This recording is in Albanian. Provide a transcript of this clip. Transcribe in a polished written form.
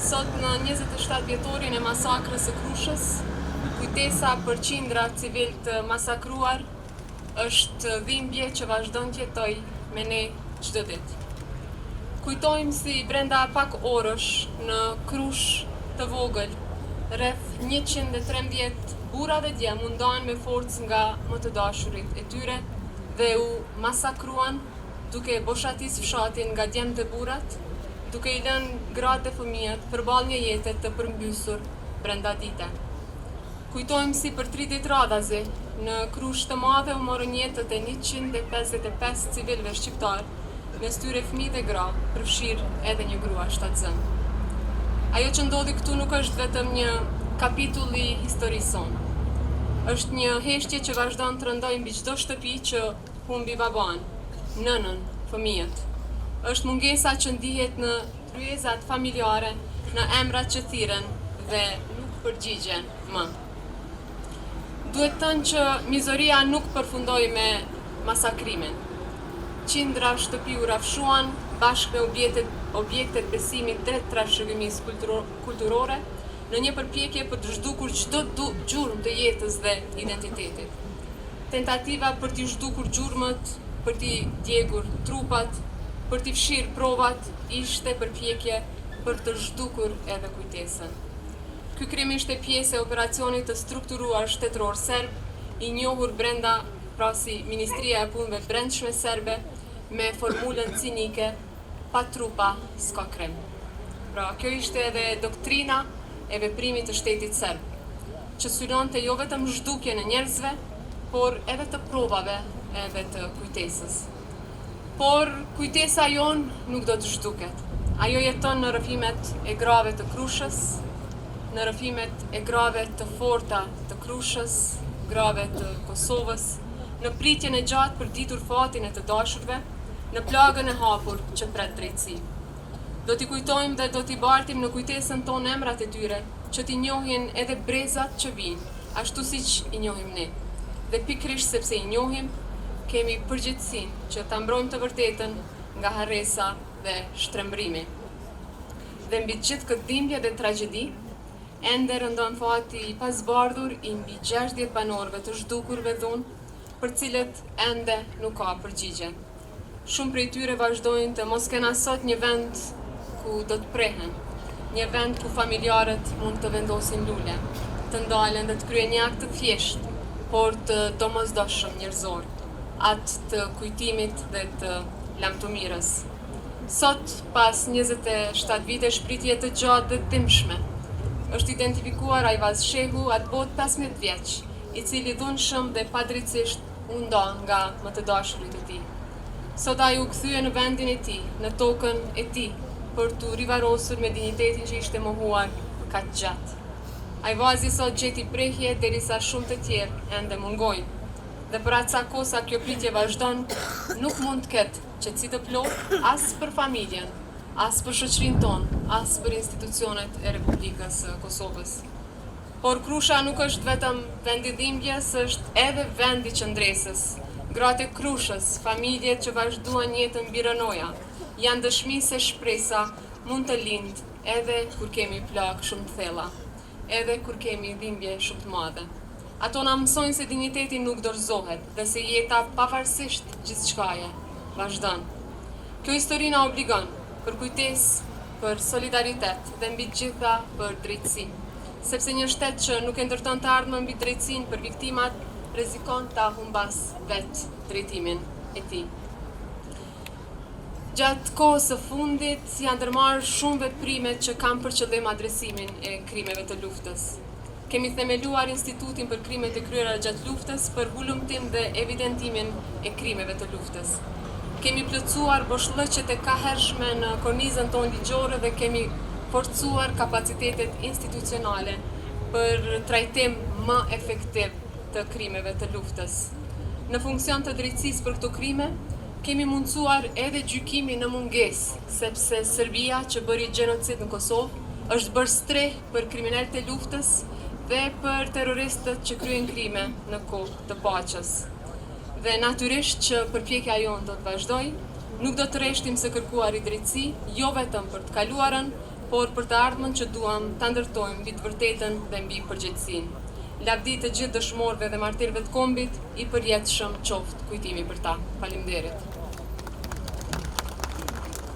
Sot në 27 vjetorin e masakrës së Krushës, kujtesa për qindra civil të masakruar është dhimbje që vazhdon të jetoj me ne çdo ditë. Kujtojmë si brenda pak orësh në Krush të vogël, rreth 113 burra dhe djem u ndan me forcë nga më të dashurit e tyre dhe u masakruan duke boshatis fshatin nga djemt e burrat, duke i lënë gratë dhe fëmijët përballë një jete të përmbysur brenda dite. Kujtojmë si për 3 ditë radhazi në Krush të madhe u morën jetët e 155 civilëve shqiptar, mes tyre fëmijë dhe gra, përfshirë edhe një grua shtatzën. Ajo që ndodhi këtu nuk është vetëm një kapitull i historisë sonë. Është një heshtje që vazhdon të rëndojë mbi çdo shtëpi që humbi baban, nënën, fëmijët. Është mungesa që ndihet në kryezat familjare, në emrat që thirren dhe nuk përgjigjen më. Duhet thënë që mizoria nuk përfundoi me masakrimin. Qindra shtëpi u rafshuan bashkë me objektet besimit drejt trashëgimisë kulturore në një përpjekje për të zhdukur çdo gjurmë të jetës dhe identitetit. Tentativa për t'i zhdukur gjurmët, për t'i djegur trupat, për t'i fshirë provat, ishte përpjekje për të zhdukur edhe kujtesën. Ky krim ishte pjesë e operacionit të strukturuar shtetëror serb, i njohur brenda pra si Ministria e Punëve Brendshme serbe, me formulën cinike pa trupa s'ka krim. Pra, kjo ishte edhe doktrina e veprimit të shtetit serb, që synonte jo vetëm zhdukjen e njerëzve, por edhe të provave edhe të kujtesës. Por kujtesa jonë nuk do të zhduket. Ajo jeton në rrëfimet e grave të Krushës, në rrëfimet e grave të forta të Krushës, grave të Kosovës, në pritjen e gjatë për ditur fatin e të dashurve, në plagën e hapur që pret drejtësi. Do t'i kujtojmë dhe do t'i bartim në kujtesën tonë emrat e tyre, që t'i njohin edhe brezat që vinë, ashtu siç i njohim ne. Dhe pikrisht sepse i njohim, kemi përgjegjësinë që ta mbrojmë të vërtetën nga harresa dhe shtrembrimi. Dhe mbi gjithë këtë dhimbje dhe tragjedi, ende rëndon fati i pasbardhur i mbi 60 banorëve të zhdukurve dhunë, për cilët ende nuk ka përgjigje. Shumë prej tyre vazhdojnë të mos kenë sot një vend ku do të prehen, një vend ku familjarët mund të vendosin lule, të ndalen dhe të kryen një akt të thjeshtë, por të domosdoshëm njerëzor, atë të kujtimit dhe të lamtumirës. Sot, pas 27 vite shpritje të gjatë dhe dëmshme, është identifikuar Ajvaz Shehu, atë bot 15 vjeç, i cili dhunshëm dhe padrejtisht u nda nga më të dashurit e tij. Sot ai u kthye në vendin e tij, në tokën e tij, për t'u rivarosur me dinjitetin që ishte mohuar kaq gjatë. Ajvazi sot gjeti prehje derisa shumë të tjerë ende mungojnë. Dhe për atë sa kosa kjo pritje vazhdon, nuk mund të ketë qetësi të plotë as për familjen, as për shoqërinë tonë, as për institucionet e Republikës së Kosovës. Por Krusha nuk është vetëm vendi dhimbjes, është edhe vendi qëndresës. Gratë e Krushës, familjet që vazhduan jetën mbi rënoja, janë dëshmi se shpresa mund të lindë edhe kur kemi plagë shumë të thella, edhe kur kemi dhimbje shumë të madhe. Ato na mësojnë se dinjiteti nuk dorëzohet dhe se jeta pavarësisht gjithçkaje vazhdon. Kjo histori na obligon për kujtesë, për solidaritet dhe mbi të gjitha për drejtësi, sepse një shtet që nuk e ndërton të ardhmën mbi drejtësinë për viktimat rrezikon ta humbas vetë drejtimin e tij. Gjatë kohës së fundit janë ndërmarrë shumë veprime që kanë për qëllim adresimin e krimeve të luftës. Kemi themeluar institutin për krimet e kryera gjatë luftës për hulumtim dhe evidentimin e krimeve të luftës. Kemi plotësuar boshllëqet e kahershme në kornizën tonë ligjore dhe kemi forcuar kapacitetet institucionale për trajtim më efektiv të krimeve të luftës. Në funksion të drejtësisë për këto krime, kemi mundësuar edhe gjykimin në mungesë, sepse Serbia që bëri gjenocid në Kosovë është bërë streh për kriminalët e luftës dhe për terroristët që kryen krime në kohë të paqes. Dhe natyrisht që përpjekja jonë do të vazhdojë, nuk do të rreshtim se kërkuar i drejtësi, jo vetëm për të kaluarën, por për të ardhmen që duam ta ndërtojmë mbi të vërtetën dhe mbi përgjegjësinë. Lavdi të gjithë dëshmorëve dhe martirëve të kombit, i përjetshëm qoftë kujtimi për ta. Faleminderit.